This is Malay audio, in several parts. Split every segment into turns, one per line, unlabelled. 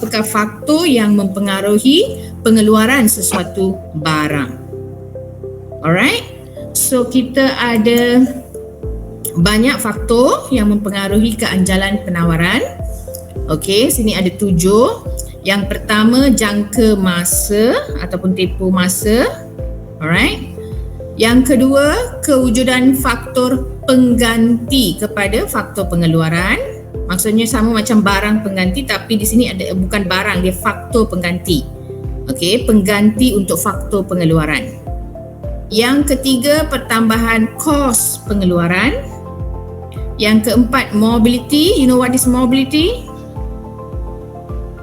apakah faktor yang mempengaruhi pengeluaran sesuatu barang. Alright, so kita ada banyak faktor yang mempengaruhi keanjalan penawaran. Okey, sini ada 7. Yang pertama, jangka masa ataupun tempoh masa. Alright. Yang kedua, kewujudan faktor pengganti kepada faktor pengeluaran. Maksudnya sama macam barang pengganti, tapi di sini ada bukan barang, dia faktor pengganti. Okey, pengganti untuk faktor pengeluaran. Yang ketiga, pertambahan kos pengeluaran. Yang keempat, mobility. You know what is mobility?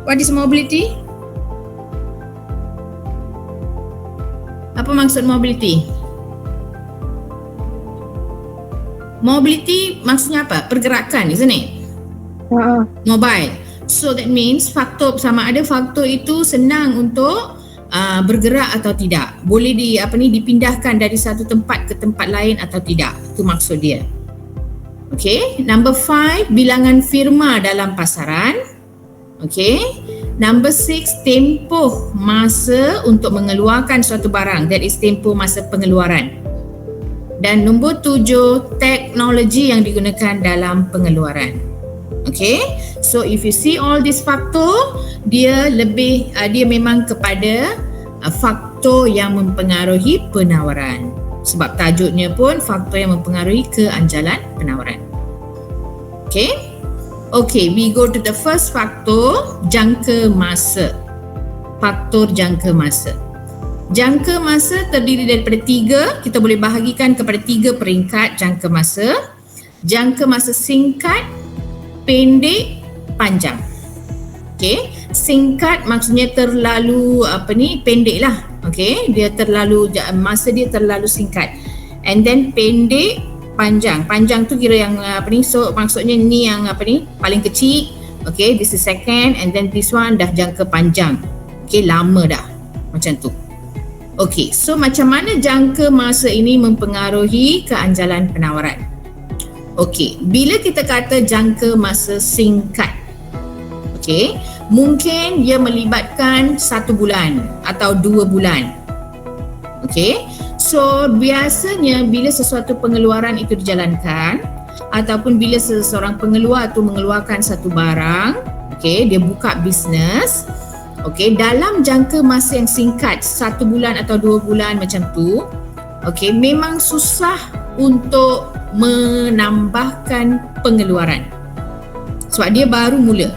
What is mobility? Apa maksud mobility? Mobility maksudnya apa? Pergerakan, isn't it? Mobile. So that means faktor, sama ada faktor itu senang untuk bergerak atau tidak. Boleh dipindahkan dari satu tempat ke tempat lain atau tidak. Itu maksud dia. Okay. Number 5, bilangan firma dalam pasaran. Okay. Number 6, tempoh masa untuk mengeluarkan suatu barang. That is tempoh masa pengeluaran. Dan nombor 7, teknologi yang digunakan dalam pengeluaran. Okay, so if you see all these faktor, dia memang kepada faktor yang mempengaruhi penawaran. Sebab tajuknya pun faktor yang mempengaruhi keanjalan penawaran. Okay, we go to the first factor, jangka masa. Faktor jangka masa. Jangka masa terdiri daripada 3, kita boleh bahagikan kepada 3 peringkat jangka masa. Jangka masa singkat, pendek, panjang. Okey, singkat maksudnya terlalu pendek lah. Okey, masa dia terlalu singkat. And then pendek, panjang. Panjang tu kira yang so maksudnya ni yang paling kecil. Okey, this is second, and then this one dah jangka panjang. Okey, lama dah. Macam tu. Okey, so macam mana jangka masa ini mempengaruhi keanjalan penawaran? Okey, bila kita kata jangka masa singkat, okey, mungkin ia melibatkan 1 bulan atau 2 bulan. Okey, so biasanya bila sesuatu pengeluaran itu dijalankan ataupun bila seseorang pengeluar tu mengeluarkan satu barang, okey, dia buka bisnes. Okey, dalam jangka masa yang singkat, 1 bulan atau 2 bulan macam tu, okey, memang susah untuk menambahkan pengeluaran. Sebab dia baru mula.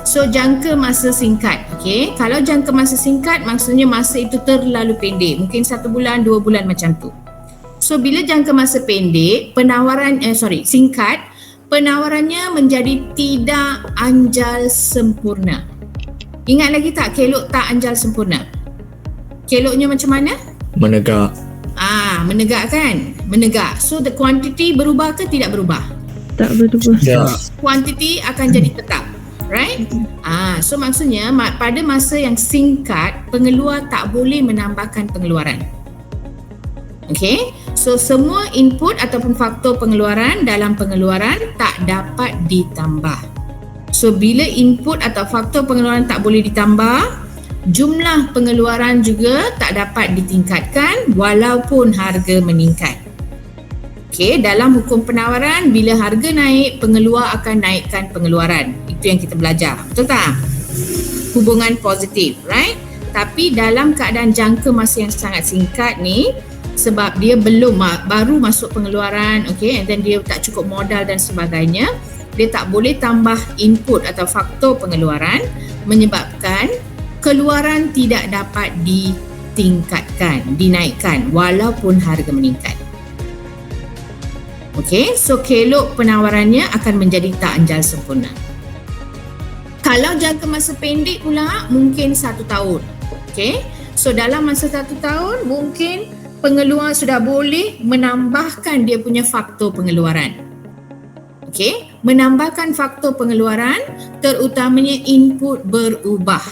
So jangka masa singkat, okey. Kalau jangka masa singkat maksudnya masa itu terlalu pendek, mungkin 1 bulan, 2 bulan macam tu. So bila jangka masa pendek, singkat, penawarannya menjadi tidak anjal sempurna. Ingat lagi tak kelok tak anjal sempurna? Keloknya macam mana?
Menegak.
Menegak kan? Menegak. So the quantity berubah ke tidak berubah?
Tak berubah.
Ya.
Quantity akan jadi tetap. Right? So maksudnya pada masa yang singkat, pengeluar tak boleh menambahkan pengeluaran. Okay? So semua input ataupun faktor pengeluaran dalam pengeluaran tak dapat ditambah. So bila input atau faktor pengeluaran tak boleh ditambah, jumlah pengeluaran juga tak dapat ditingkatkan walaupun harga meningkat. Okey, dalam hukum penawaran, bila harga naik, pengeluar akan naikkan pengeluaran. Itu yang kita belajar. Betul tak? Hubungan positif, right? Tapi dalam keadaan jangka masa yang sangat singkat ni, sebab dia baru masuk pengeluaran, okey, and then dia tak cukup modal dan sebagainya, dia tak boleh tambah input atau faktor pengeluaran, menyebabkan keluaran tidak dapat ditingkatkan, dinaikkan walaupun harga meningkat. Okey, so kelok penawarannya akan menjadi tak anjal sempurna. Kalau jangka masa pendek pula, mungkin 1 tahun. Okey, so dalam masa 1 tahun, mungkin pengeluar sudah boleh menambahkan dia punya faktor pengeluaran. Okey, menambahkan faktor pengeluaran terutamanya input berubah.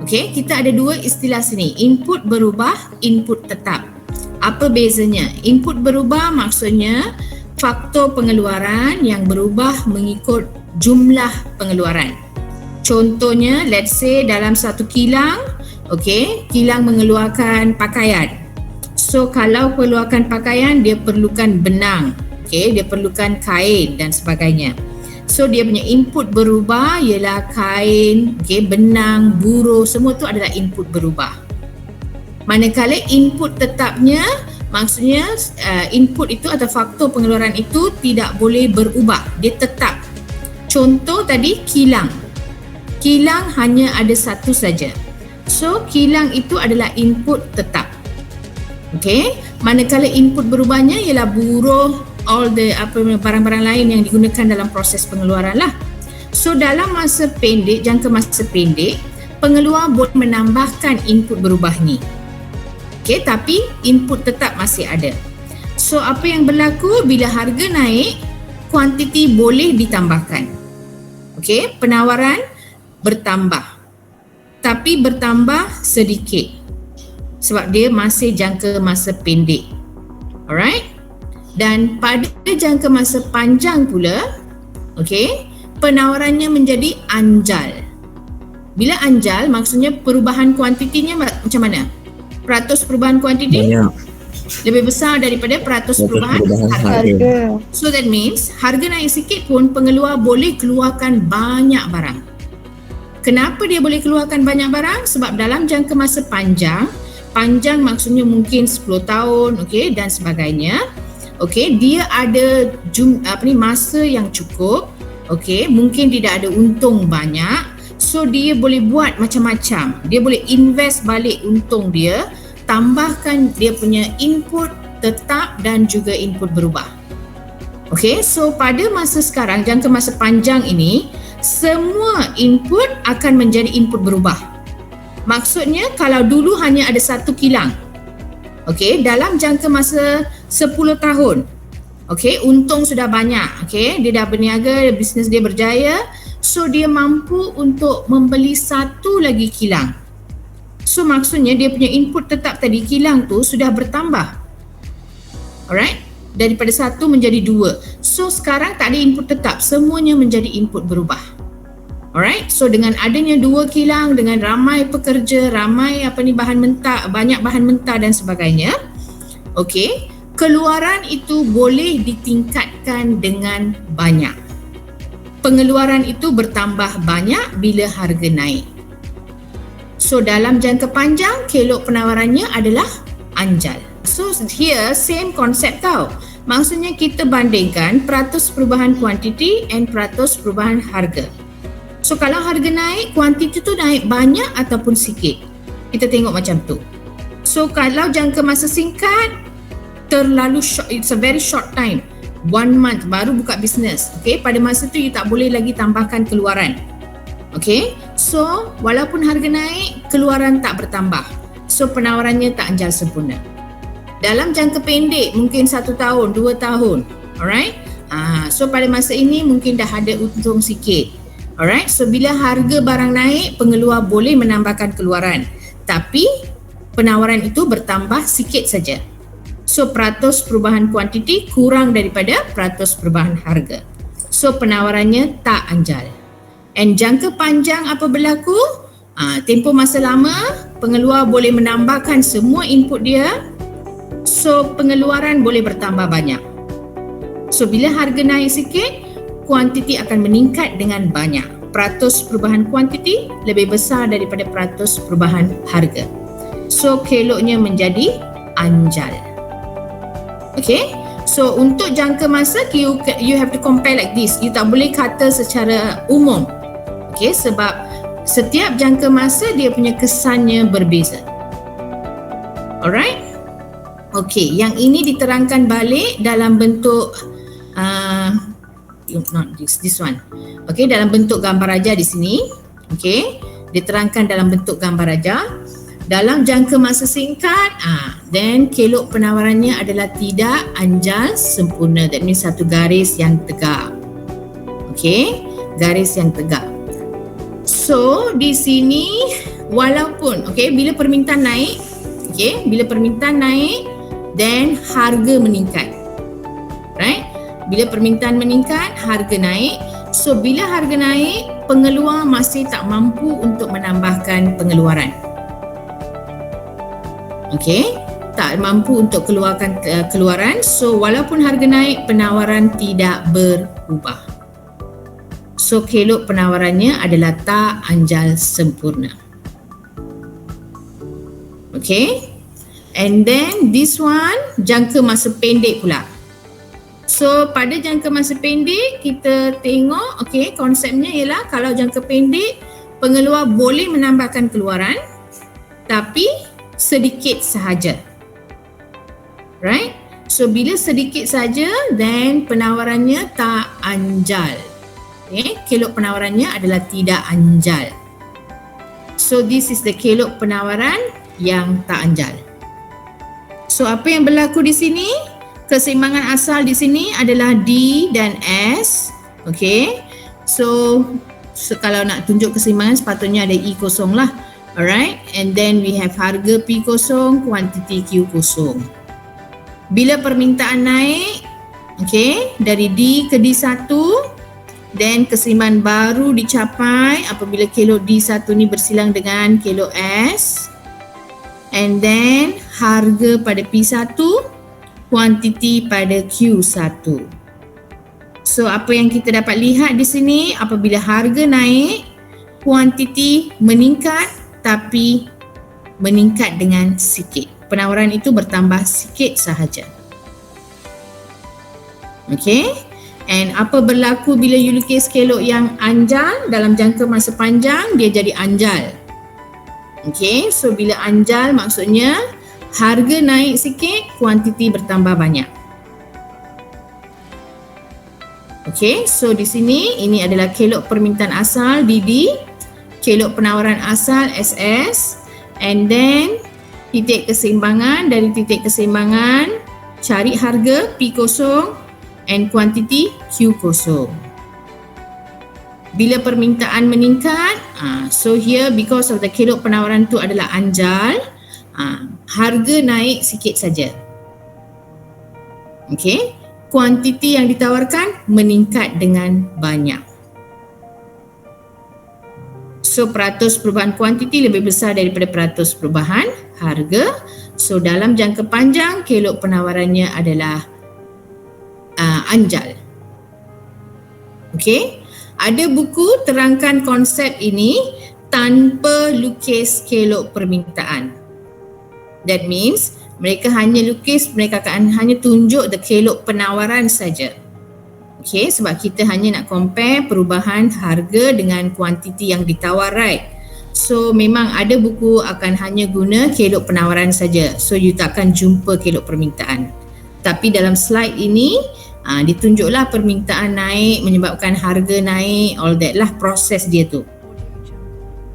Okey, kita ada 2 istilah sini, input berubah, input tetap. Apa bezanya? Input berubah maksudnya faktor pengeluaran yang berubah mengikut jumlah pengeluaran. contohnya let's say dalam satu kilang, kilang mengeluarkan pakaian. So kalau keluarkan pakaian, dia perlukan benang, dia perlukan kain dan sebagainya. So dia punya input berubah ialah kain, benang, buruh, semua tu adalah input berubah. Manakala input tetapnya, maksudnya input itu atau faktor pengeluaran itu tidak boleh berubah, dia tetap. Contoh tadi kilang. Kilang hanya ada satu saja. So kilang itu adalah input tetap. Manakala input berubahnya ialah buruh, all the barang-barang lain yang digunakan dalam proses pengeluaran lah. So dalam masa pendek, jangka masa pendek, pengeluar boleh menambahkan input berubah ni. Tapi input tetap masih ada. So apa yang berlaku bila harga naik, kuantiti boleh ditambahkan. Penawaran bertambah. Tapi bertambah sedikit. Sebab dia masih jangka masa pendek. Alright? Dan pada jangka masa panjang pula, penawarannya menjadi anjal. Bila anjal, maksudnya perubahan kuantitinya macam mana? Peratus perubahan kuantiti lebih besar daripada peratus perubahan harga. So that means harga naik sikit pun pengeluar boleh keluarkan banyak barang. Kenapa dia boleh keluarkan banyak barang? Sebab dalam jangka masa panjang maksudnya mungkin 10 tahun, dan sebagainya. Dia ada masa yang cukup, mungkin tidak ada untung banyak. So dia boleh buat macam-macam. Dia boleh invest balik untung dia, tambahkan dia punya input tetap dan juga input berubah. So pada masa sekarang, jangka masa panjang ini, semua input akan menjadi input berubah. Maksudnya kalau dulu hanya ada satu kilang, dalam jangka masa 10 tahun, untung sudah banyak, dia dah berniaga, bisnes dia berjaya. So dia mampu untuk membeli satu lagi kilang. So maksudnya dia punya input tetap tadi, kilang tu sudah bertambah. Alright? Daripada satu menjadi dua. So sekarang tak ada input tetap, semuanya menjadi input berubah. Alright? So dengan adanya dua kilang, dengan ramai pekerja, ramai bahan mentah, banyak bahan mentah dan sebagainya, keluaran itu boleh ditingkatkan dengan banyak. Pengeluaran itu bertambah banyak bila harga naik. So dalam jangka panjang, kelok penawarannya adalah anjal. So here same konsep tau. Maksudnya kita bandingkan peratus perubahan kuantiti and peratus perubahan harga. So kalau harga naik, kuantiti tu naik banyak ataupun sikit. Kita tengok macam tu. So kalau jangka masa singkat, terlalu short, it's a very short time. 1 month baru buka bisnes. Pada masa tu you tak boleh lagi tambahkan keluaran. So walaupun harga naik, keluaran tak bertambah. So penawarannya tak anjal sempurna. Dalam jangka pendek, mungkin 1 tahun, 2 tahun. Alright? So pada masa ini mungkin dah ada untung sikit. Alright? So bila harga barang naik, pengeluar boleh menambahkan keluaran. Tapi penawaran itu bertambah sikit saja. So peratus perubahan kuantiti kurang daripada peratus perubahan harga. So penawarannya tak anjal. And jangka panjang apa berlaku? Tempoh masa lama, pengeluar boleh menambahkan semua input dia. So pengeluaran boleh bertambah banyak. So bila harga naik sikit, kuantiti akan meningkat dengan banyak. Peratus perubahan kuantiti lebih besar daripada peratus perubahan harga. So keloknya menjadi anjal. So untuk jangka masa, you have to compare like this. You tak boleh kata secara umum. Sebab setiap jangka masa dia punya kesannya berbeza. Alright? Yang ini diterangkan balik dalam bentuk not this one. Dalam bentuk gambar raja di sini. Diterangkan dalam bentuk gambar raja. Dalam jangka masa singkat, then kelok penawarannya adalah tidak anjal sempurna. That means satu garis yang tegak. Garis yang tegak. So di sini walaupun bila permintaan naik, bila permintaan naik, then harga meningkat. Right? Bila permintaan meningkat, harga naik. So bila harga naik, pengeluar masih tak mampu untuk menambahkan pengeluaran. Okey, tak mampu untuk keluarkan keluaran. So walaupun harga naik, penawaran tidak berubah. So kelok penawarannya adalah tak anjal sempurna. Okay, and then this one jangka masa pendek pula. So pada jangka masa pendek kita tengok, okay, konsepnya ialah kalau jangka pendek pengeluar boleh menambahkan keluaran tapi sedikit sahaja. Right? So bila sedikit saja, then penawarannya tak anjal. Okay, kelok penawarannya adalah tidak anjal. So this is the kelok penawaran yang tak anjal. So apa yang berlaku di sini? Keseimbangan asal di sini adalah D dan S. Okay. So kalau nak tunjuk keseimbangan sepatutnya ada E kosong lah. Alright. And then we have harga P kosong, kuantiti Q kosong. Bila permintaan naik, okay, dari D ke D1, then keseimbangan baru dicapai apabila kelok D1 ni bersilang dengan kelok S. And then harga pada P1, kuantiti pada Q1. So apa yang kita dapat lihat di sini, apabila harga naik, kuantiti meningkat tapi meningkat dengan sikit. Penawaran itu bertambah sikit sahaja. Okay. And apa berlaku bila you lukis kelok yang anjal dalam jangka masa panjang, dia jadi anjal. Okay, so bila anjal maksudnya harga naik sikit, kuantiti bertambah banyak. Okay, so di sini ini adalah kelok permintaan asal DD, kelok penawaran asal SS, and then titik keseimbangan, dari titik keseimbangan cari harga P kosong and kuantiti Q kosong. Bila permintaan meningkat, so here because of the kelok penawaran tu adalah anjal, harga naik sikit saja. Okay, kuantiti yang ditawarkan meningkat dengan banyak. So peratus perubahan kuantiti lebih besar daripada peratus perubahan harga. So dalam jangka panjang kelok penawarannya adalah anjal. Okay. Ada buku terangkan konsep ini tanpa lukis kelok permintaan. That means mereka hanya lukis, mereka akan hanya tunjuk the kelok penawaran saja. Okay, sebab kita hanya nak compare perubahan harga dengan kuantiti yang ditawar, right? So memang ada buku akan hanya guna kelok penawaran saja. So you tak akan jumpa kelok permintaan. Tapi dalam slide ini ditunjuklah permintaan naik menyebabkan harga naik, all that lah proses dia tu.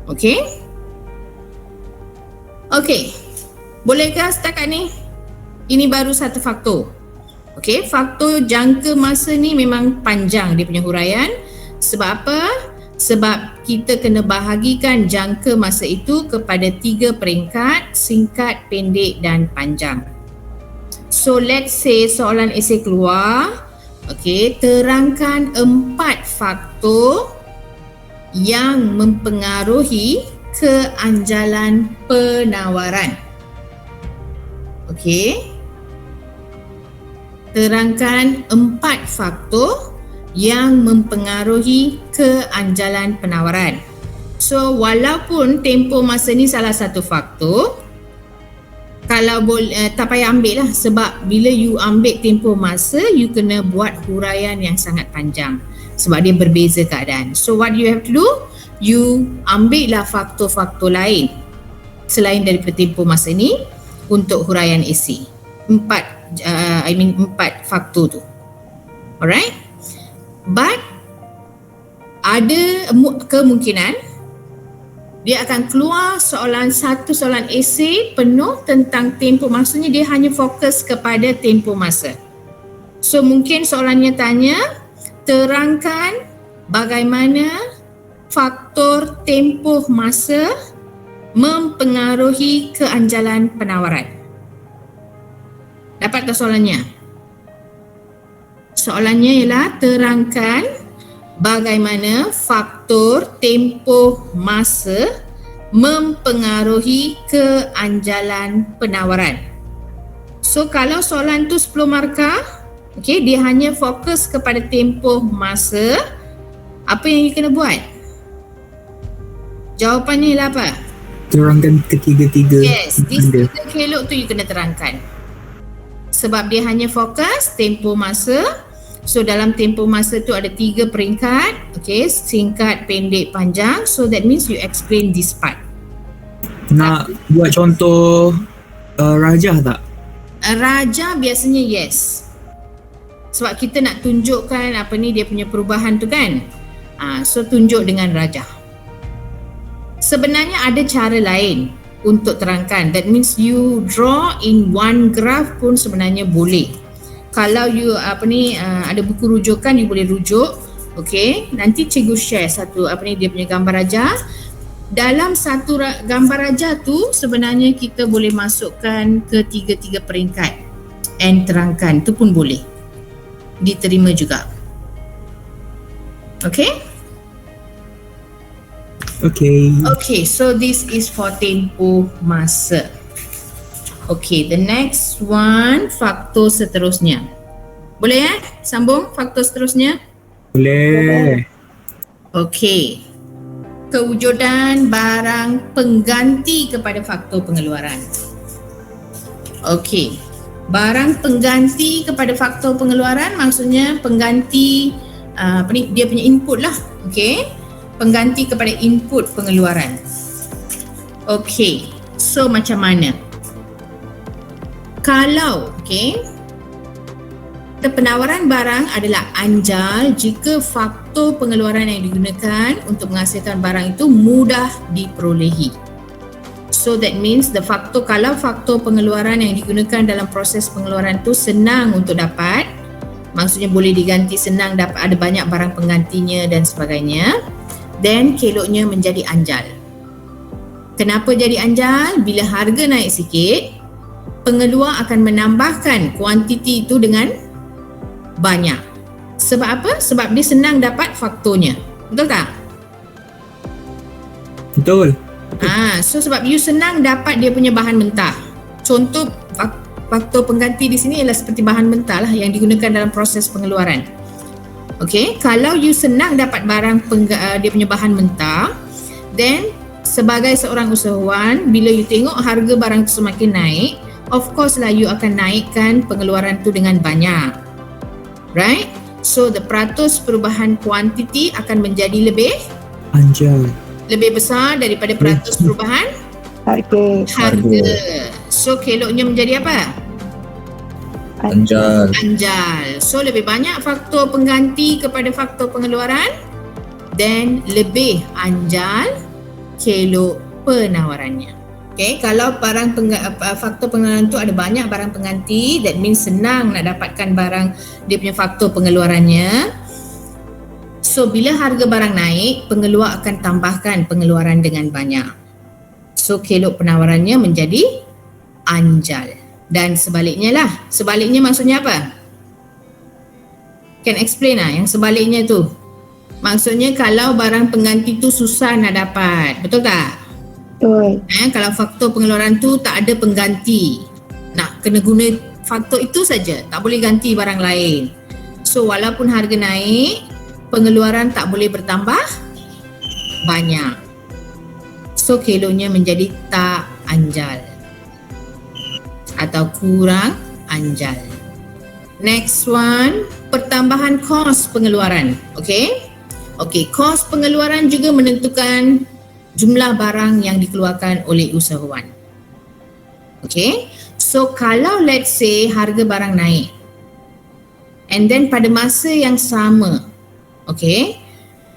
Okay. Okay, bolehkah setakat ni? Ini baru satu faktor. Okay, faktor jangka masa ni memang panjang dia punya huraian. Sebab apa? Sebab kita kena bahagikan jangka masa itu kepada 3 peringkat, singkat, pendek dan panjang. So let's say soalan esei keluar, okay, terangkan 4 faktor yang mempengaruhi keanjalan penawaran. Okay, terangkan 4 faktor yang mempengaruhi keanjalan penawaran. So walaupun tempoh masa ni salah satu faktor, kalau boleh tak payah ambil lah, sebab bila you ambil tempoh masa, you kena buat huraian yang sangat panjang sebab dia berbeza keadaan. So what you have to do, you ambil lah faktor-faktor lain selain daripada tempoh masa ni untuk huraian esei. 4 faktor tu. Alright? But ada kemungkinan dia akan keluar satu soalan esei penuh tentang tempoh, maksudnya dia hanya fokus kepada tempoh masa. So mungkin soalannya tanya, terangkan bagaimana faktor tempoh masa mempengaruhi keanjalan penawaran. Dapat tak soalannya? Soalannya ialah terangkan bagaimana faktor tempoh masa mempengaruhi keanjalan penawaran. So kalau soalan tu 10 markah, okey, dia hanya fokus kepada tempoh masa, apa yang you kena buat? Jawapannya ialah apa?
Terangkan ketiga-tiga.
Yes, these 3 kelok tu you kena terangkan. Sebab dia hanya fokus tempoh masa. So dalam tempoh masa tu ada 3 peringkat, okay, singkat, pendek, panjang. So that means you explain this part.
Nak buat contoh rajah tak?
Rajah biasanya yes. Sebab kita nak tunjukkan apa ni dia punya perubahan tu kan. So tunjuk dengan rajah. Sebenarnya ada cara lain untuk terangkan. That means you draw in one graph pun sebenarnya boleh. Kalau you ada buku rujukan, you boleh rujuk. Okay, nanti cikgu share satu dia punya gambar rajah. Dalam satu gambar rajah tu sebenarnya kita boleh masukkan ke 3 peringkat and terangkan, tu pun boleh diterima juga. Okay? Okay, so this is for tempoh masa. Okay, the next one, faktor seterusnya. Boleh sambung faktor seterusnya?
Boleh.
Okay. Kewujudan barang pengganti kepada faktor pengeluaran. Okey. Barang pengganti kepada faktor pengeluaran maksudnya pengganti dia punya input lah. Okey. Pengganti kepada input pengeluaran. Okey. So macam mana? Kalau penawaran barang adalah anjal jika faktor pengeluaran yang digunakan untuk menghasilkan barang itu mudah diperolehi. So that means kalau faktor pengeluaran yang digunakan dalam proses pengeluaran itu senang untuk dapat, maksudnya boleh diganti senang, dapat ada banyak barang penggantinya dan sebagainya, then keloknya menjadi anjal. Kenapa jadi anjal? Bila harga naik sikit, pengeluar akan menambahkan kuantiti itu dengan banyak. Sebab apa? Sebab dia senang dapat faktornya. Betul tak?
Betul.
So sebab you senang dapat dia punya bahan mentah. Contoh faktor pengganti di sini ialah seperti bahan mentah lah yang digunakan dalam proses pengeluaran. Okay, kalau you senang dapat barang dia punya bahan mentah, then sebagai seorang usahawan, bila you tengok harga barang tu semakin naik, of course lah you akan naikkan pengeluaran tu dengan banyak. Right? So the peratus perubahan kuantiti akan menjadi lebih
anjal,
lebih besar daripada peratus perubahan harga. So keloknya menjadi apa?
Anjal.
So lebih banyak faktor pengganti kepada faktor pengeluaran, then lebih anjal kelok penawarannya. Okay, kalau faktor pengeluaran tu ada banyak barang pengganti, that means senang nak dapatkan barang dia punya faktor pengeluarannya. So bila harga barang naik, pengeluar akan tambahkan pengeluaran dengan banyak. So kelok penawarannya menjadi anjal. Dan sebaliknya lah. Sebaliknya maksudnya apa? Can explain lah yang sebaliknya tu. Maksudnya kalau barang pengganti tu susah nak dapat, betul tak?
Betul.
Kalau faktor pengeluaran tu tak ada pengganti, nak kena guna faktor itu saja, tak boleh ganti barang lain. So walaupun harga naik, pengeluaran tak boleh bertambah banyak. So keloknya menjadi tak anjal atau kurang anjal. Next one, pertambahan kos pengeluaran. Okay, kos pengeluaran juga menentukan jumlah barang yang dikeluarkan oleh usahawan. Okay, so kalau let's say harga barang naik and then pada masa yang sama,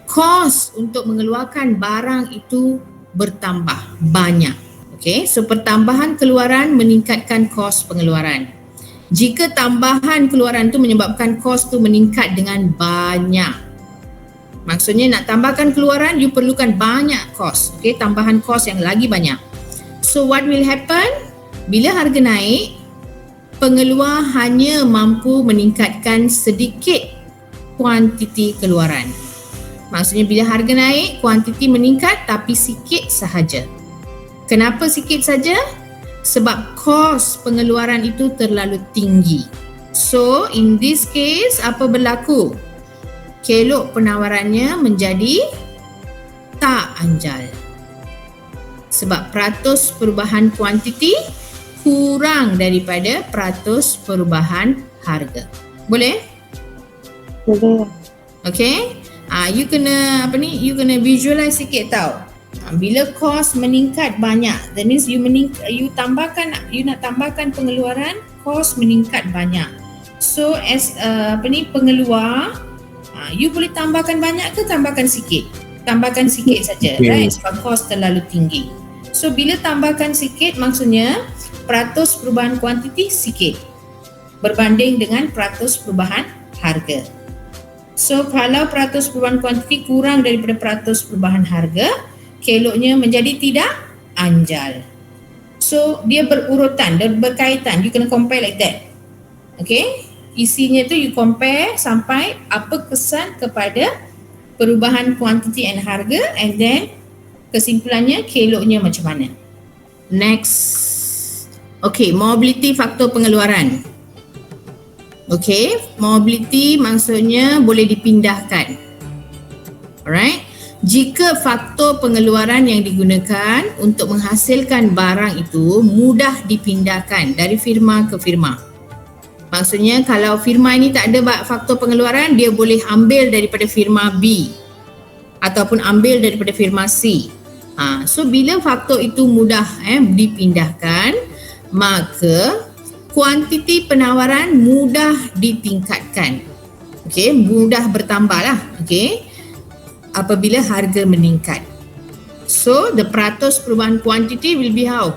kos untuk mengeluarkan barang itu bertambah banyak. So pertambahan keluaran meningkatkan kos pengeluaran. Jika tambahan keluaran tu menyebabkan kos tu meningkat dengan banyak, maksudnya nak tambahkan keluaran, you perlukan banyak kos. Tambahan kos yang lagi banyak. So what will happen? Bila harga naik, pengeluar hanya mampu meningkatkan sedikit kuantiti keluaran. Maksudnya bila harga naik, kuantiti meningkat tapi sikit sahaja. Kenapa sikit saja? Sebab kos pengeluaran itu terlalu tinggi. So, in this case, apa berlaku? Kelok penawarannya menjadi tak anjal. Sebab peratus perubahan kuantiti kurang daripada peratus perubahan harga. Boleh?
Boleh.
Okay? You kena visualize sikit tau. Bila kos meningkat banyak, that means you nak tambahkan pengeluaran, kos meningkat banyak. So as pengeluar, you boleh tambahkan banyak ke tambahkan sikit? Tambahkan sikit saja, right? Sebab kos terlalu tinggi. So bila tambahkan sikit, maksudnya peratus perubahan kuantiti sikit berbanding dengan peratus perubahan harga. So kalau peratus perubahan kuantiti kurang daripada peratus perubahan harga, keloknya menjadi tidak anjal. So dia berurutan, dia berkaitan. You kena compare like that. Okay? Isinya tu you compare sampai apa kesan kepada perubahan kuantiti and harga, and then kesimpulannya keloknya macam mana. Next. Okay, mobility faktor pengeluaran. Okay, mobility maksudnya boleh dipindahkan. Alright. Jika faktor pengeluaran yang digunakan untuk menghasilkan barang itu mudah dipindahkan dari firma ke firma. Maksudnya kalau firma ini tak ada faktor pengeluaran, dia boleh ambil daripada firma B ataupun ambil daripada firma C. So bila faktor itu mudah dipindahkan, maka kuantiti penawaran mudah ditingkatkan. Okey, mudah bertambahlah. Okey. Apabila harga meningkat. So the peratus perubahan kuantiti will be how?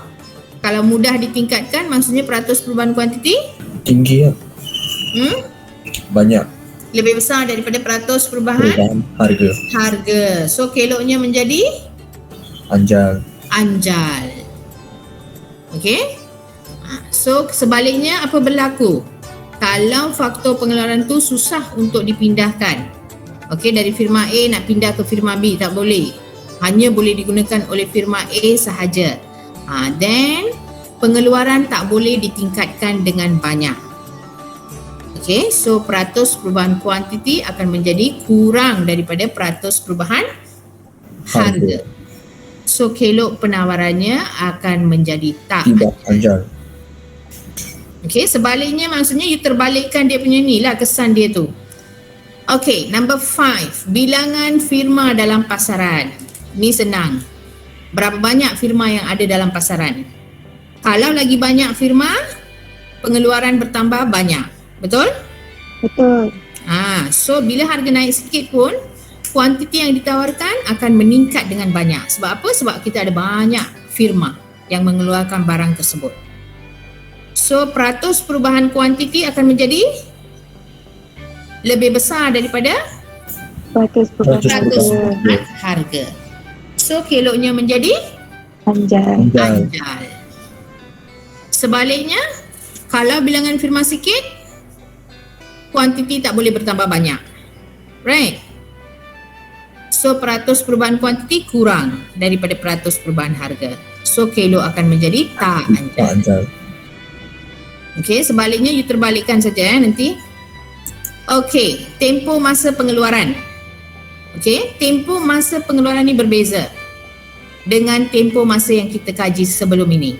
Kalau mudah ditingkatkan, maksudnya peratus perubahan kuantiti
tinggi ya. Banyak.
Lebih besar daripada peratus perubahan harga. So keloknya menjadi anjal. Okey. So sebaliknya apa berlaku? Kalau faktor pengeluaran tu susah untuk dipindahkan. Okey, dari firma A nak pindah ke firma B tak boleh. Hanya boleh digunakan oleh firma A sahaja. Then pengeluaran tak boleh ditingkatkan dengan banyak. Okey, so peratus perubahan kuantiti akan menjadi kurang daripada peratus perubahan harga. So kelok penawarannya akan menjadi tidak
anjal.
Okey, sebaliknya maksudnya you terbalikkan dia punya ni lah kesan dia tu. Okey, number 5, bilangan firma dalam pasaran. Ni senang. Berapa banyak firma yang ada dalam pasaran? Kalau lagi banyak firma, pengeluaran bertambah banyak. Betul?
Betul.
So bila harga naik sikit pun, kuantiti yang ditawarkan akan meningkat dengan banyak. Sebab apa? Sebab kita ada banyak firma yang mengeluarkan barang tersebut. So peratus perubahan kuantiti akan menjadi lebih besar daripada peratus perubahan harga. So keloknya menjadi anjal. Sebaliknya, kalau bilangan firma sikit, kuantiti tak boleh bertambah banyak. Right? So peratus perubahan kuantiti kurang daripada peratus perubahan harga. So kelok akan menjadi tak anjal. Okey, sebaliknya you terbalikkan saja nanti. Okey, tempoh masa pengeluaran. Okey, tempoh masa pengeluaran ni berbeza dengan tempoh masa yang kita kaji sebelum ini.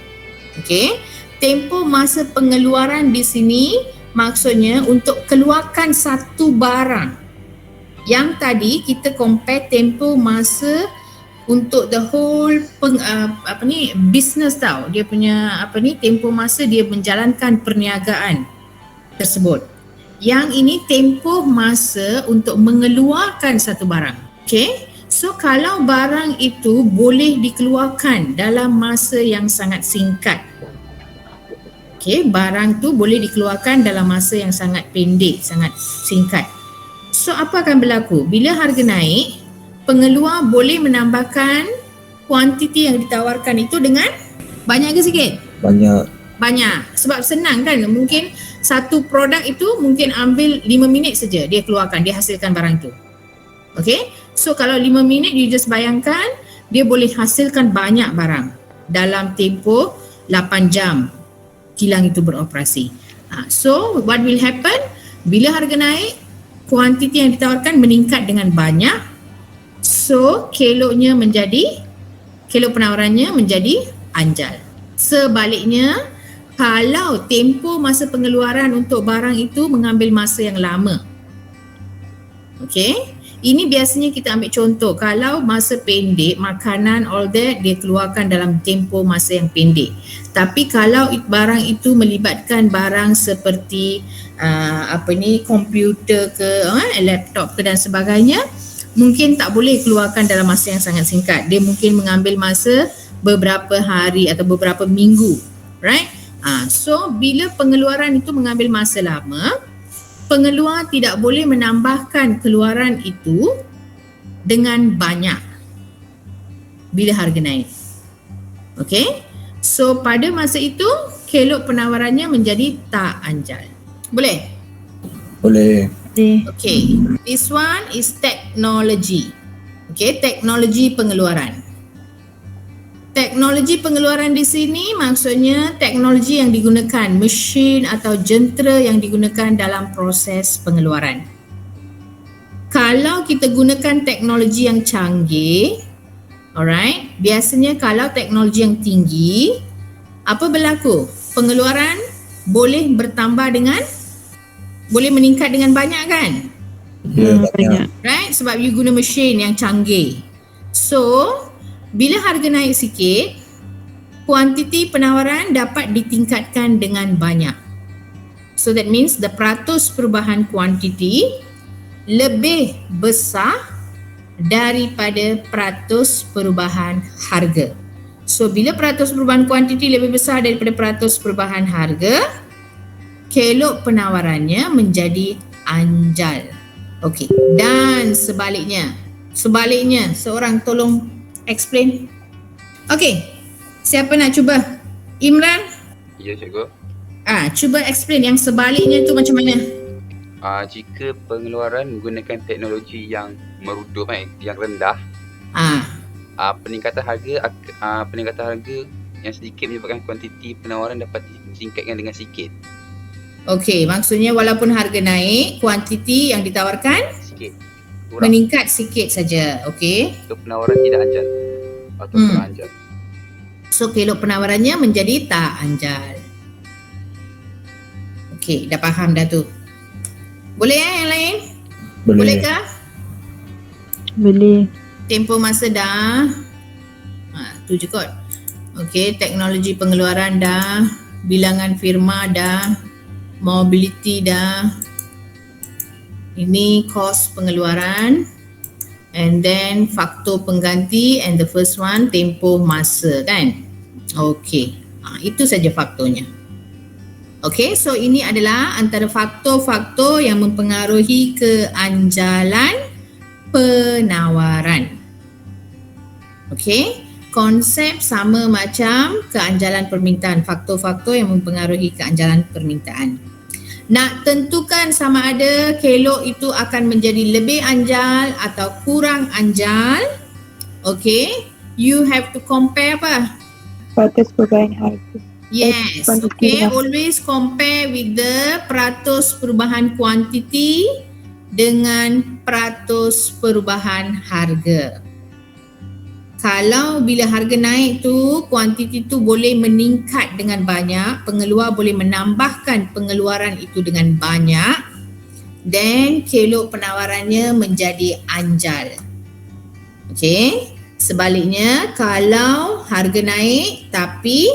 Okey, tempoh masa pengeluaran di sini maksudnya untuk keluarkan satu barang. Yang tadi kita compare tempoh masa untuk the whole business tau. Dia punya tempoh masa dia menjalankan perniagaan tersebut. Yang ini tempoh masa untuk mengeluarkan satu barang. Okay? So kalau barang itu boleh dikeluarkan dalam masa yang sangat singkat. Okay, barang tu boleh dikeluarkan dalam masa yang sangat pendek, sangat singkat. So apa akan berlaku? Bila harga naik, pengeluar boleh menambahkan kuantiti yang ditawarkan itu dengan banyak ke sikit? Banyak. Sebab senang kan? Mungkin satu produk itu mungkin ambil 5 minit saja dia keluarkan, dia hasilkan barang tu. Okay, so kalau 5 minit you just bayangkan dia boleh hasilkan banyak barang dalam tempoh 8 jam kilang itu beroperasi. So what will happen? Bila harga naik, kuantiti yang ditawarkan meningkat dengan banyak. So kelo penawarannya menjadi anjal. Sebaliknya, kalau tempoh masa pengeluaran untuk barang itu mengambil masa yang lama. Okay, ini biasanya kita ambil contoh. Kalau masa pendek, makanan all that dia keluarkan dalam tempoh masa yang pendek. Tapi kalau barang itu melibatkan barang seperti komputer ke laptop ke dan sebagainya, mungkin tak boleh keluarkan dalam masa yang sangat singkat. Dia mungkin mengambil masa beberapa hari atau beberapa minggu, right? So bila pengeluaran itu mengambil masa lama, pengeluar tidak boleh menambahkan keluaran itu dengan banyak bila harga naik. Okay? So pada masa itu kelok penawarannya menjadi tak anjal. Boleh?
Boleh.
Okay, this one is technology. Okay, teknologi pengeluaran. Teknologi pengeluaran di sini maksudnya teknologi yang digunakan, mesin atau jentera yang digunakan dalam proses pengeluaran. Kalau kita gunakan teknologi yang canggih, alright, biasanya kalau teknologi yang tinggi, apa berlaku? Pengeluaran boleh meningkat dengan banyak kan?
Ya, banyak.
Right? Sebab you guna mesin yang canggih. So, bila harga naik sikit, kuantiti penawaran dapat ditingkatkan dengan banyak. So that means the peratus perubahan kuantiti lebih besar daripada peratus perubahan harga. So bila peratus perubahan kuantiti lebih besar daripada peratus perubahan harga, kelok penawarannya menjadi anjal. Okey, dan sebaliknya, seorang tolong explain. Okey, siapa nak cuba? Imran?
Ya, cikgu.
Cuba explain yang sebaliknya tu macam mana?
Jika pengeluaran menggunakan teknologi yang merudup, yang rendah, peningkatan harga yang sedikit menyebabkan kuantiti penawaran dapat disingkatkan dengan sikit.
Okey, maksudnya walaupun harga naik, kuantiti yang ditawarkan
Sikit. Kurang.
meningkat sikit saja. Okey.
So, penawaran tidak anjal atau kurang anjal.
So kelok penawarannya menjadi tak anjal. Okey, dah faham dah tu. Boleh yang lain?
Boleh.
Bolehkah?
Boleh.
Tempoh masa dah. Tu je kot. Okey, teknologi pengeluaran dah, bilangan firma dah, mobility dah. Ini kos pengeluaran, and then faktor pengganti, and the first one tempoh masa kan. Okey, itu saja faktornya. Okey, so ini adalah antara faktor-faktor yang mempengaruhi keanjalan penawaran. Okey, konsep sama macam keanjalan permintaan, faktor-faktor yang mempengaruhi keanjalan permintaan. Nak tentukan sama ada kelok itu akan menjadi lebih anjal atau kurang anjal, okay, you have to compare apa?
Peratus perubahan harga.
Yes, okay, always compare with the peratus perubahan kuantiti dengan peratus perubahan harga. Kalau bila harga naik tu, kuantiti tu boleh meningkat dengan banyak, pengeluar boleh menambahkan pengeluaran itu dengan banyak, then kelok penawarannya menjadi anjal. Okay, sebaliknya kalau harga naik tapi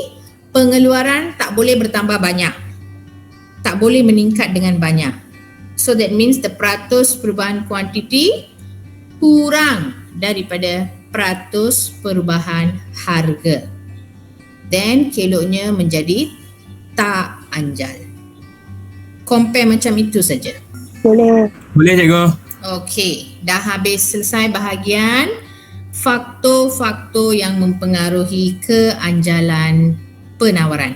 pengeluaran tak boleh bertambah banyak, tak boleh meningkat dengan banyak, so that means the peratus perubahan kuantiti kurang daripada peratus perubahan harga, then keloknya menjadi tak anjal. Compare macam itu saja.
Boleh.
Boleh cikgu.
Okey, dah habis selesai bahagian faktor-faktor yang mempengaruhi keanjalan penawaran.